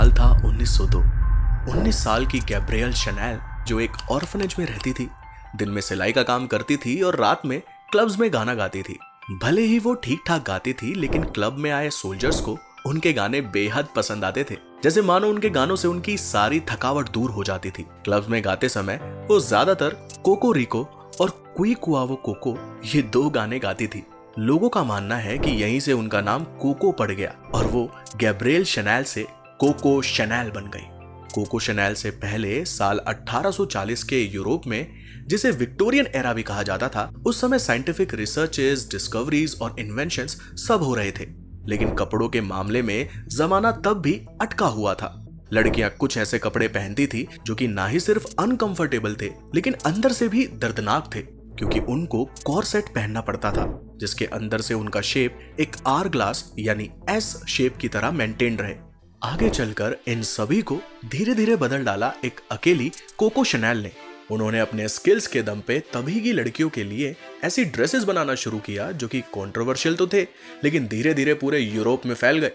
साल था 1902। 19 साल की गैब्रियल शनैल, जो एक ऑर्फनेज में रहती थी, दिन में सिलाई का काम करती थी और रात में क्लब्स में गाना गाती थी। भले ही वो ठीक ठाक गाती थी, लेकिन क्लब में आए सोल्जर्स को उनके गाने बेहद पसंद आते थे। जैसे मानो उनके गानों से उनकी सारी थकावट दूर हो जाती थी। क्लब्स में गाते समय वो ज्यादातर कोको रिको और क्वी कुआवो कोको, ये 2 गाने गाती थी। लोगों का मानना है कि यहीं से उनका नाम कोको पड़ गया और वो गैब्रियल शनैल से कोको शनैल बन गई। कोको शनैल से पहले साल 1840 के यूरोप में, जिसे विक्टोरियन एरा भी कहा जाता था, उस समय साइंटिफिक रिसर्चेस, डिस्कवरीज और इन्वेंशंस सब हो रहे थे। लेकिन कपड़ों के मामले में जमाना तब भी अटका हुआ था। लड़कियां कुछ ऐसे कपड़े पहनती थी जो कि ना ही सिर्फ अनकंफर्टेबल थे, लेकिन अंदर से भी दर्दनाक थे, क्योंकि उनको कॉर्सेट पहनना पड़ता था, जिसके अंदर से उनका शेप एक आर ग्लास यानी एस शेप की तरह मेंटेन रहे। आगे चलकर इन सभी को धीरे धीरे बदल डाला एक अकेली कोको शनैल ने। उन्होंने अपने स्किल्स के दम पे तभी की लड़कियों के लिए ऐसी ड्रेसेस बनाना शुरू किया जो कि कंट्रोवर्शियल तो थे, लेकिन धीरे धीरे पूरे यूरोप में फैल गए।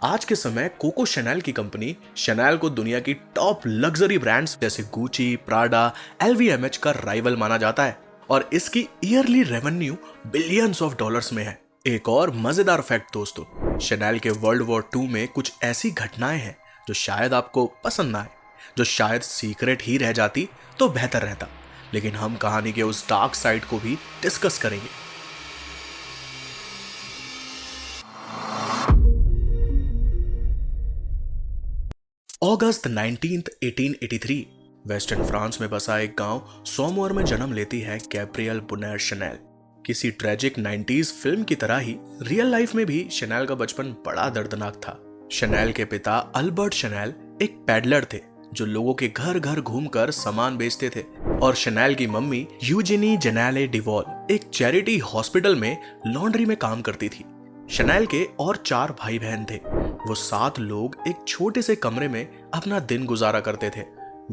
आज के समय कोको शनैल की कंपनी शनैल को दुनिया की टॉप लग्जरी ब्रांड्स जैसे गुची, प्राडा, LVMH का राइवल माना जाता है और इसकी yearly revenue billions of dollars में है। एक और मजेदार फैक्ट दोस्तों, शनैल के वर्ल्ड वॉर 2 में कुछ ऐसी घटनाएं हैं जो शायद आपको पसंद ना आए, जो शायद सीक्रेट ही रह जाती तो बेहतर रहता, लेकिन हम कहानी के उस डार्क साइड को भी डिस्कस करेंगे। अगस्त 19, 1883 वेस्टर्न फ्रांस में बसा एक गांव सोमोर में जन्म लेती है गैब्रियल बुनेर शनैल। किसी ट्रेजिक 90s फिल्म की तरह ही रियल लाइफ में भी शनैल का बचपन बड़ा दर्दनाक था। शनैल के पिता अल्बर्ट शनैल एक पैडलर थे जो लोगों के घर घर घूमकर सामान बेचते थे, और शनैल की मम्मी यूजिनी जनाले डिवॉल एक चैरिटी हॉस्पिटल में लॉन्ड्री में काम करती थी। शनैल के और 4 भाई बहन थे। वो 7 लोग एक छोटे से कमरे में अपना दिन गुजारा करते थे।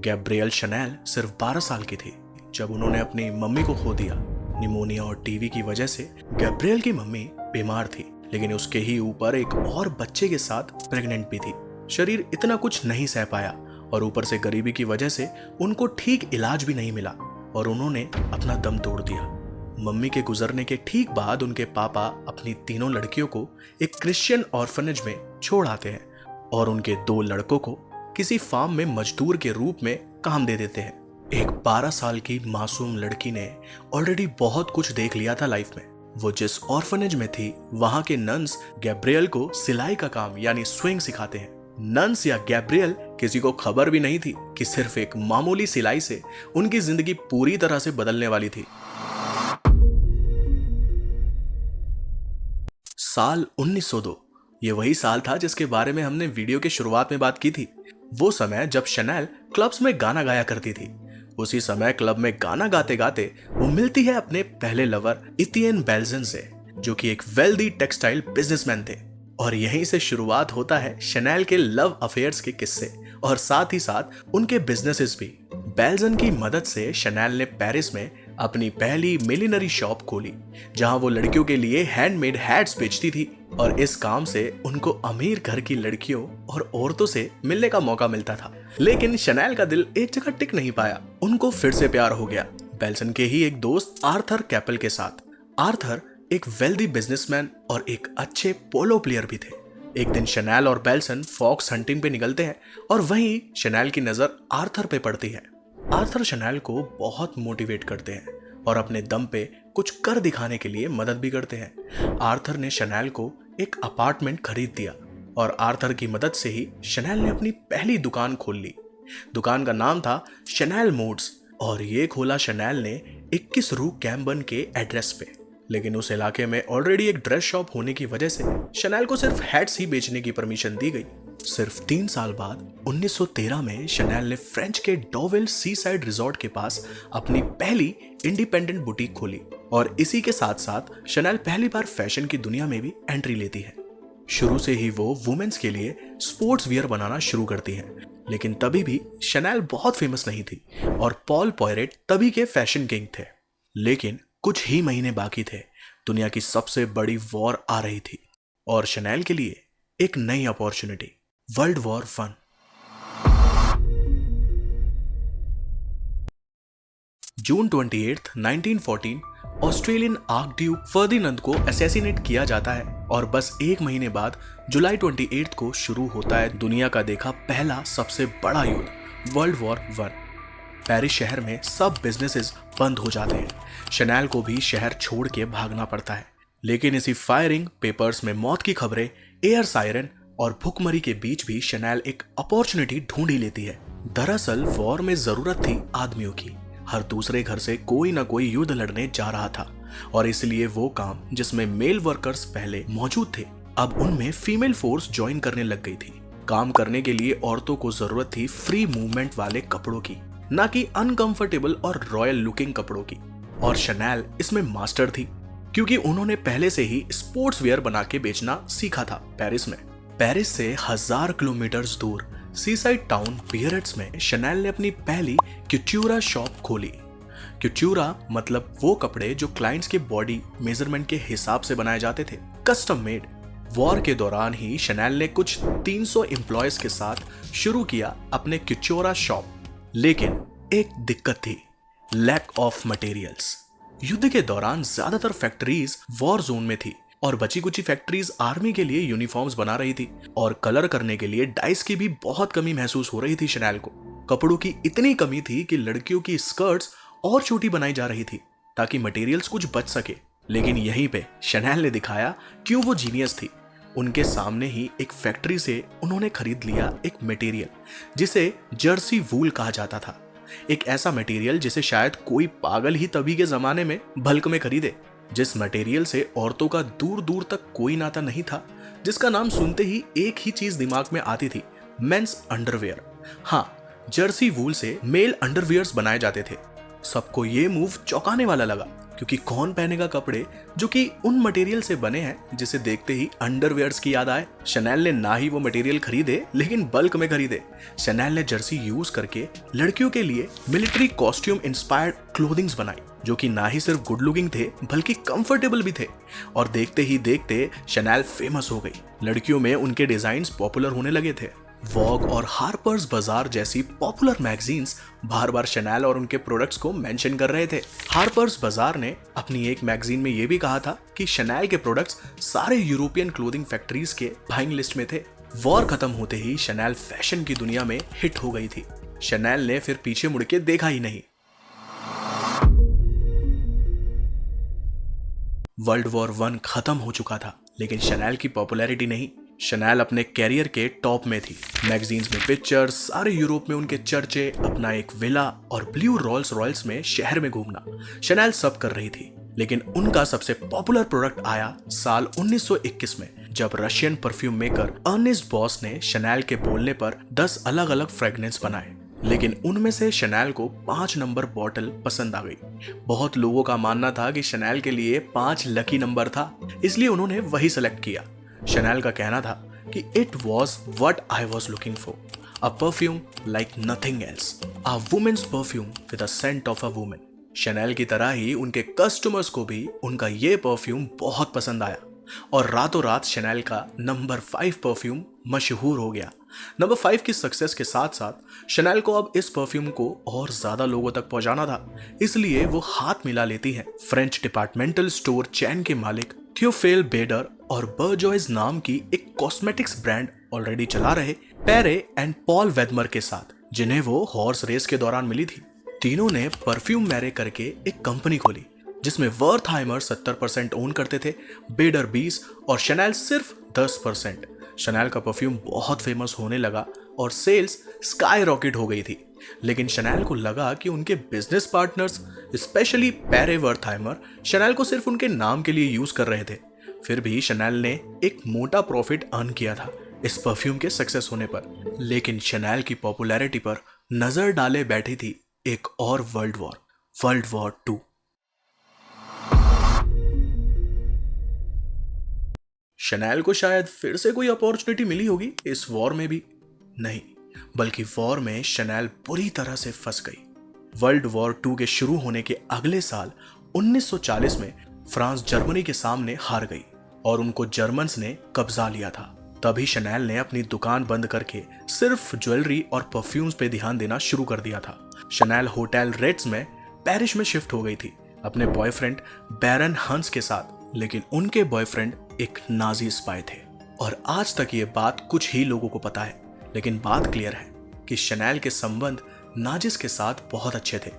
गैब्रियल शनैल सिर्फ 12 साल की थी जब उन्होंने अपनी मम्मी को खो दिया। निमोनिया और टीवी की वजह से गैब्रियल की मम्मी बीमार थी, लेकिन उसके ही ऊपर एक और बच्चे के साथ प्रेग्नेंट भी थी। शरीर इतना कुछ नहीं सह पाया और ऊपर से गरीबी की वजह से उनको ठीक इलाज भी नहीं मिला और उन्होंने अपना दम तोड़ दिया। मम्मी के गुजरने के ठीक बाद उनके पापा अपनी तीनों लड़कियों को एक क्रिश्चियन ऑर्फनेज में छोड़ आते हैं और उनके 2 लड़कों को किसी फार्म में मजदूर के रूप में काम दे देते हैं। एक 12 साल की मासूम लड़की ने ऑलरेडी बहुत कुछ देख लिया था लाइफ में। वो जिस ऑर्फनेज में थी, वहां के नन्स गैब्रियल को सिलाई का काम यानी स्विंग सिखाते हैं। नन्स या गैब्रियल किसी को खबर भी नहीं थी कि सिर्फ एक मामूली सिलाई से उनकी जिंदगी पूरी तरह से बदलने वाली थी। साल 1902 ये वही साल था जिसके बारे में हमने वीडियो के शुरुआत में बात की थी। वो समय जब शनैल क्लब्स में गाना गाया करती थी। उसी समय क्लब में गाना गाते गाते वो मिलती है अपने पहले लवर इतियन बेल्जन से, जो कि एक वेल्दी टेक्सटाइल बिजनेसमैन थे। और यहीं से शुरुआत होता है शनैल के लव अफेयर्स के किस्से और साथ ही साथ उनके बिजनेसेस भी। बेल्जन की मदद से शनैल ने पेरिस में अपनी पहली मिलिनरी शॉप खोली, जहां वो लड़कियों के लिए हैंडमेड हैट्स बेचती थी, और इस काम से उनको अमीर घर की लड़कियों और औरतों से मिलने का मौका मिलता था। लेकिन शनैल का दिल एक जगह टिक नहीं पाया। उनको फिर से प्यार हो गया बेल्सन के ही एक दोस्त आर्थर कैपल के साथ। आर्थर एक वेल्दी बिजनेसमैन और एक अच्छे पोलो प्लेयर भी थे। एक दिन शनैल और बेल्सन फॉक्स हंटिंग पे निकलते हैं और वहीं शनैल की नजर आर्थर पे पड़ती है। आर्थर शनैल को बहुत मोटिवेट करते हैं और अपने दम पे कुछ कर दिखाने के लिए मदद भी करते हैं। आर्थर ने शनैल को एक अपार्टमेंट खरीद दिया और आर्थर की मदद से ही शनैल ने अपनी पहली दुकान खोल ली। दुकान का नाम था शनैल मोड्स और ये खोला शनैल ने 21 रू कैम्बन के एड्रेस पे। लेकिन उस इलाके में ऑलरेडी एक ड्रेस शॉप होने की वजह से शनैल को सिर्फ हैट्स ही बेचने की परमिशन दी गई। सिर्फ 3 साल बाद 1913 में शनैल ने फ्रेंच के डोवेल सी साइड रिजॉर्ट के पास अपनी पहली इंडिपेंडेंट बुटीक खोली और इसी के साथ साथ शनैल पहली बार फैशन की दुनिया में भी एंट्री लेती है। शुरू से ही वो वुमेन्स के लिए स्पोर्ट्स वियर बनाना शुरू करती है, लेकिन तभी भी शनैल बहुत फेमस नहीं थी और पॉल पॉयरेट तभी के फैशन किंग थे। लेकिन कुछ ही महीने बाकी थे, दुनिया की सबसे बड़ी वॉर आ रही थी और शनैल के लिए एक नई अपॉर्चुनिटी, वर्ल्ड वॉर 1। जून 28, 1914 ऑस्ट्रेलियन आर्क ड्यूक फर्दिनांद को असैसिनेट किया जाता है और बस एक महीने बाद जुलाई 28 को शुरू होता है दुनिया का देखा पहला सबसे बड़ा युद्ध, वर्ल्ड वॉर 1। पेरिस शहर में सब बिजनेसेस बंद हो जाते हैं। शनैल को भी शहर छोड़ के भागना पड़ता है, लेकिन इसी फायरिंग, पेपर्स में मौत की खबरें, एयर सायरन और भुखमरी के बीच भी शनैल एक अपॉर्चुनिटी ढूंढ ही लेती है। दरअसल वॉर में जरूरत थी आदमियों की। हर दूसरे घर से कोई ना कोई युद्ध लड़ने जा रहा था और इसलिए वो काम जिसमें मेल वर्कर्स पहले मौजूद थे, अब उनमें फीमेल फोर्स ज्वाइन करने लग गई थी। काम करने के लिए औरतों को जरूरत थी फ्री मूवमेंट वाले कपड़ों की, ना कि अनकंफर्टेबल और रॉयल लुकिंग कपड़ों की। और शनैल इसमें मास्टर थी, क्योंकि उन्होंने पहले से ही स्पोर्ट्स वेयर बना के बेचना सीखा था पेरिस में। पेरिस से 1000 किलोमीटर दूर सीसाइड टाउन बियरेट्स में शनैल ने अपनी पहली क्यूट्यूरा शॉप खोली। क्यूट्यूरा मतलब वो कपड़े जो क्लाइंट्स के बॉडी मेजरमेंट के हिसाब से बनाए जाते थे, कस्टम मेड। वॉर के दौरान ही शनैल ने कुछ 300 एम्प्लॉयज के साथ शुरू किया अपने क्यूट्यूरा शॉप। लेकिन एक दिक्कत थी, लैक ऑफ मटेरियल्स। युद्ध के दौरान ज्यादातर फैक्ट्रीज वॉर जोन में थी और बची कुची फैक्ट्रीज आर्मी के लिए यूनिफॉर्म्स बना रही थी और कलर करने के लिए डाइस की भी बहुत कमी महसूस हो रही थी शनैल को। कपड़ों की इतनी कमी थी कि लड़कियों की स्कर्ट्स और छोटी बनाई जा रही थी ताकि मटेरियल्स कुछ बच सके। लेकिन यहीं पे शनैल ने दिखाया क्यों वो जीनियस थी। उनके सामने ही एक फैक्ट्री से उन्होंने खरीद लिया एक मटेरियल जिसे जर्सी वूल कहा जाता था। एक ऐसा मटेरियल जिसे शायद कोई पागल ही तभी के जमाने में बल्क में खरीदे, जिस मटेरियल से औरतों का दूर दूर तक कोई नाता नहीं था, जिसका नाम सुनते ही एक ही चीज दिमाग में आती थी, मेंस अंडरवेयर। हाँ, जर्सी वूल से मेल अंडरवियर्स बनाए जाते थे। सबको ये मूव चौंकाने वाला लगा, क्योंकि कौन पहनेगा कपड़े जो कि उन मटेरियल से बने हैं जिसे देखते ही अंडरवियर्स की याद आए। शनैल ने ना ही वो मटेरियल खरीदे, लेकिन बल्क में खरीदे। शनैल ने जर्सी यूज करके लड़कियों के लिए मिलिट्री कॉस्ट्यूम इंस्पायर्ड क्लोथिंग्स बनाई, जो कि ना ही सिर्फ गुड लुकिंग थे बल्कि कंफर्टेबल भी थे। और देखते ही देखते शनैल फेमस हो गई। लड़कियों में उनके डिजाइन पॉपुलर होने लगे थे। वॉग और हार्पर्स बाजार जैसी पॉपुलर मैगजीन्स बार बार शनैल और उनके प्रोडक्ट्स को मेंशन कर रहे थे। हार्पर्स बाजार ने अपनी एक मैगजीन में यह भी कहा था कि शनैल के प्रोडक्ट्स सारे यूरोपियन क्लोथिंग फैक्ट्रीज के बाइंग लिस्ट में थे। वॉर खत्म होते ही शनैल फैशन की दुनिया में हिट हो गई थी। शनैल ने फिर पीछे मुड़ के देखा ही नहीं। वर्ल्ड वॉर 1 खत्म हो चुका था, लेकिन शनैल की पॉपुलैरिटी नहीं। शनैल अपने कैरियर के टॉप में थी। मैगजीन्स में पिक्चर्स, सारे यूरोप में उनके चर्चे, अपना एक विला और ब्लू रोल्स रॉयल्स में शहर में घूमना, शनैल सब कर रही थी। लेकिन उनका सबसे पॉपुलर प्रोडक्ट आया साल 1921 में, जब Russian perfume maker Ernest Beaux ने शनैल के बोलने पर 10 अलग अलग फ्रेग्रेंस बनाए। लेकिन उनमें से शनैल को 5 नंबर बॉटल पसंद आ गई। बहुत लोगों का मानना था कि शनैल के लिए 5 लकी नंबर था, इसलिए उन्होंने वही सेलेक्ट किया। शनैल का कहना था कि it was what I was looking for, a perfume like nothing else, a women's perfume with a scent of a women. Chanel की तरह ही उनके कस्टमर्स को भी उनका ये परफ्यूम बहुत पसंद आया और रातों रात शनैल का नंबर 5 परफ्यूम मशहूर हो गया। नंबर 5 की सक्सेस के साथ साथ शनैल को अब इस परफ्यूम को और ज्यादा लोगों तक पहुंचाना था, इसलिए वो हाथ मिला लेती है फ्रेंच डिपार्टमेंटल स्टोर चैन के मालिक थियोफिल बेडर और बर्जॉयज नाम की एक कॉस्मेटिक्स ब्रांड ऑलरेडी चला रहे पेरे एंड पॉल वेदमर के साथ, जिन्हें वो हॉर्स रेस के दौरान मिली थी। तीनों ने परफ्यूम मैरे करके एक कंपनी खोली, जिसमें वर्थहाइमर 70% ओन करते थे, बेडर 20 और शनैल सिर्फ 10%। शनैल का परफ्यूम बहुत फेमस होने लगा और सेल्स स्काई रॉकेट हो गई थी। लेकिन शनैल को लगा कि उनके बिजनेस पार्टनर्स, स्पेशली पेरे वर्थहाइमर, शनैल को सिर्फ उनके नाम के लिए यूज कर रहे थे। फिर भी शनैल ने एक मोटा प्रॉफिट अर्न किया था इस परफ्यूम के सक्सेस होने पर। लेकिन शनैल की पॉपुलैरिटी पर नजर डाले बैठी थी एक और वर्ल्ड वॉर 2। शनैल को शायद फिर से कोई अपॉर्चुनिटी मिली होगी इस वॉर में भी, नहीं, बल्कि वॉर में शनैल बुरी तरह से फंस गई। वर्ल्ड वॉर 2 के शुरू होने के अगले साल 1940 में फ्रांस जर्मनी के सामने हार गई और उनको जर्मन्स ने कब्जा लिया था। तभी शनैल ने अपनी दुकान बंद करके सिर्फ ज्वेलरी और परफ्यूम्स पे ध्यान देना शुरू कर दिया था। शनैल होटल रेट्स में पेरिस में शिफ्ट हो गई थी अपने बॉयफ्रेंड बैरन हंस के साथ, लेकिन उनके बॉयफ्रेंड एक नाजी स्पाई थे। और आज तक ये बात कुछ ही लोगों को पता है, लेकिन बात क्लियर है कि शनैल के संबंध नाजिस के साथ बहुत अच्छे थे।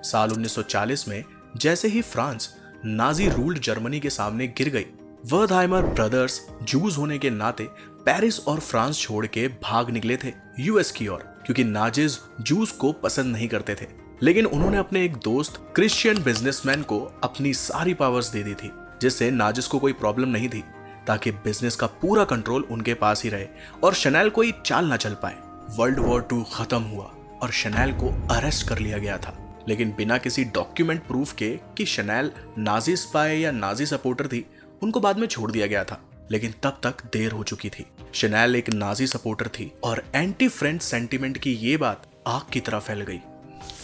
साल 1940 में जैसे ही फ्रांस नाजी रूल्ड जर्मनी के सामने गिर गई, वर्दहाइमर ब्रदर्स जूस होने के नाते पेरिस और फ्रांस छोड़ के भाग निकले थे यूएस की ओर, क्योंकि नाजिस जूस को पसंद नहीं करते थे। लेकिन उन्होंने अपने एक दोस्त क्रिश्चियन बिजनेसमैन को अपनी सारी पावर्स दे दी थी, जिससे नाजिस को कोई प्रॉब्लम नहीं थी, ताकि बिजनेस का पूरा कंट्रोल उनके पास ही रहे और शनैल कोई चाल ना चल पाए। वर्ल्ड वॉर 2 खत्म हुआ और शनैल को अरेस्ट कर लिया गया था, लेकिन बिना किसी डॉक्यूमेंट प्रूफ के कि शनैल नाजी स्पाई या नाजी सपोर्टर थी, उनको बाद में छोड़ दिया गया था। लेकिन तब तक देर हो चुकी थी। शनैल एक नाजी सपोर्टर थी और एंटी फ्रेंच सेंटिमेंट की ये बात आग की तरह फैल गई।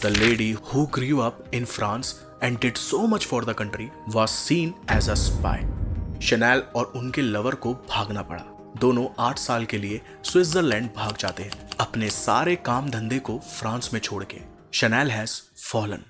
The lady who grew up in France and did so much for the country was seen as a spy. Chanel और उनके लवर को भागना पड़ा। दोनों 8 साल के लिए स्विट्जरलैंड भाग जाते हैं, अपने सारे काम धंधे को फ्रांस में छोड़ के। Chanel has fallen.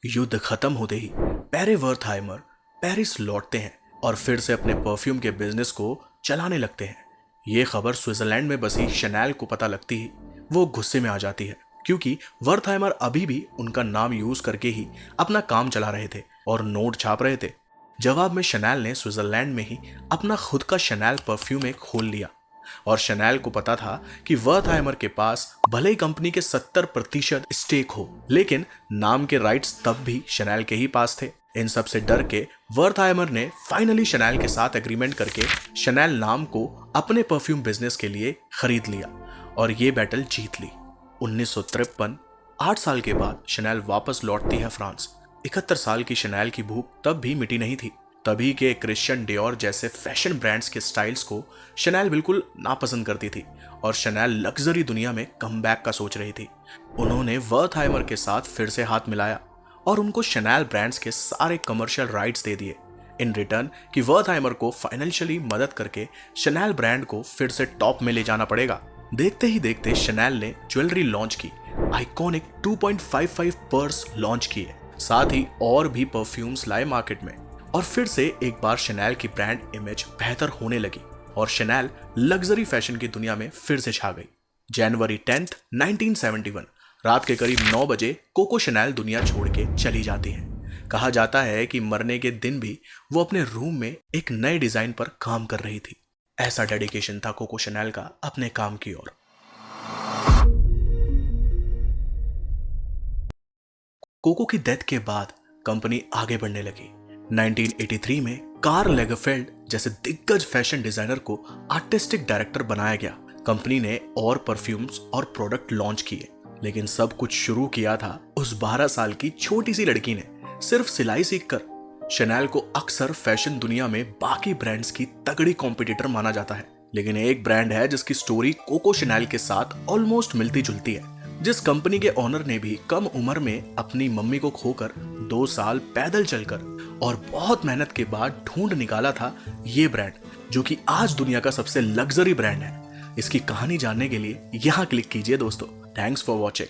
युद्ध खत्म होते ही पेरे वर्दहाइमर पेरिस लौटते हैं और फिर से अपने परफ्यूम के बिजनेस को चलाने लगते हैं। ये खबर स्विट्जरलैंड में बसी शनैल को पता लगती ही वो गुस्से में आ जाती है, क्योंकि वर्दहाइमर अभी भी उनका नाम यूज करके ही अपना काम चला रहे थे और नोट छाप रहे थे। जवाब में शनैल ने स्विट्जरलैंड में ही अपना खुद का शनैल परफ्यूम एक खोल लिया और शनैल को पता था कि वर्दहाइमर के पास भले ही कंपनी के 70% स्टेक हो, लेकिन नाम के राइट्स तब भी शनैल के ही पास थे। इन सब से डर के वर्दहाइमर ने फाइनली शनैल के साथ एग्रीमेंट करके शनैल नाम को अपने परफ्यूम बिजनेस के लिए खरीद लिया और ये बैटल जीत ली। 1953 8 साल के बाद शनैल वापस लौटती है फ्रांस। 71 साल की शनैल की भूख तब भी मिटी नहीं थी। तभी के क्रिश्चियन डियोर जैसे फैशन ब्रांड्स के स्टाइल्स को शनैल बिल्कुल नापसंद करती थी और शनैल लग्जरी दुनिया में कमबैक का सोच रही थी। उन्होंने वर्दहाइमर के साथ फिर से हाथ मिलाया और उनको शनैल ब्रांड्स के सारे कमर्शियल राइट्स दे दिए इन रिटर्न कि वर्दहाइमर को फाइनेंशियली मदद करके शनैल ब्रांड को फिर से टॉप में ले जाना पड़ेगा। देखते ही देखते शनैल ने ज्वेलरी लॉन्च की, आइकॉनिक 2.55 पर्स लॉन्च किए, साथ ही और भी परफ्यूम्स लाए मार्केट में और फिर से एक बार शनैल की ब्रांड इमेज बेहतर होने लगी और शनैल लग्जरी फैशन की दुनिया में फिर से छा गई। जनवरी 10, 1971 रात के करीब 9 बजे कोको शनैल दुनिया छोड़ के चली जाती है। कहा जाता है कि मरने के दिन भी वो अपने रूम में एक नए डिजाइन पर काम कर रही थी। ऐसा डेडिकेशन था कोको शनैल का अपने काम की ओर। कोको की डेथ के बाद कंपनी आगे बढ़ने लगी। 1983 में कार्ल लेगरफेल्ड जैसे दिग्गज फैशन डिजाइनर को आर्टिस्टिक डायरेक्टर बनाया गया। कंपनी ने और परफ्यूम्स और प्रोडक्ट लॉन्च किए, लेकिन सब कुछ शुरू किया था उस 12 साल की छोटी सी लड़की ने, सिर्फ सिलाई सीखकर। शनैल को अक्सर फैशन दुनिया में बाकी ब्रांड्स की तगड़ी कॉम्पिटिटर माना जाता है, लेकिन एक ब्रांड है जिसकी स्टोरी कोको शनैल के साथ ऑलमोस्ट मिलती जुलती है। जिस कंपनी के ओनर ने भी कम उम्र में अपनी मम्मी को खोकर 2 साल पैदल चलकर और बहुत मेहनत के बाद ढूंढ निकाला था ये ब्रांड, जो कि आज दुनिया का सबसे लग्जरी ब्रांड है। इसकी कहानी जानने के लिए यहाँ क्लिक कीजिए दोस्तों। Thanks for watching.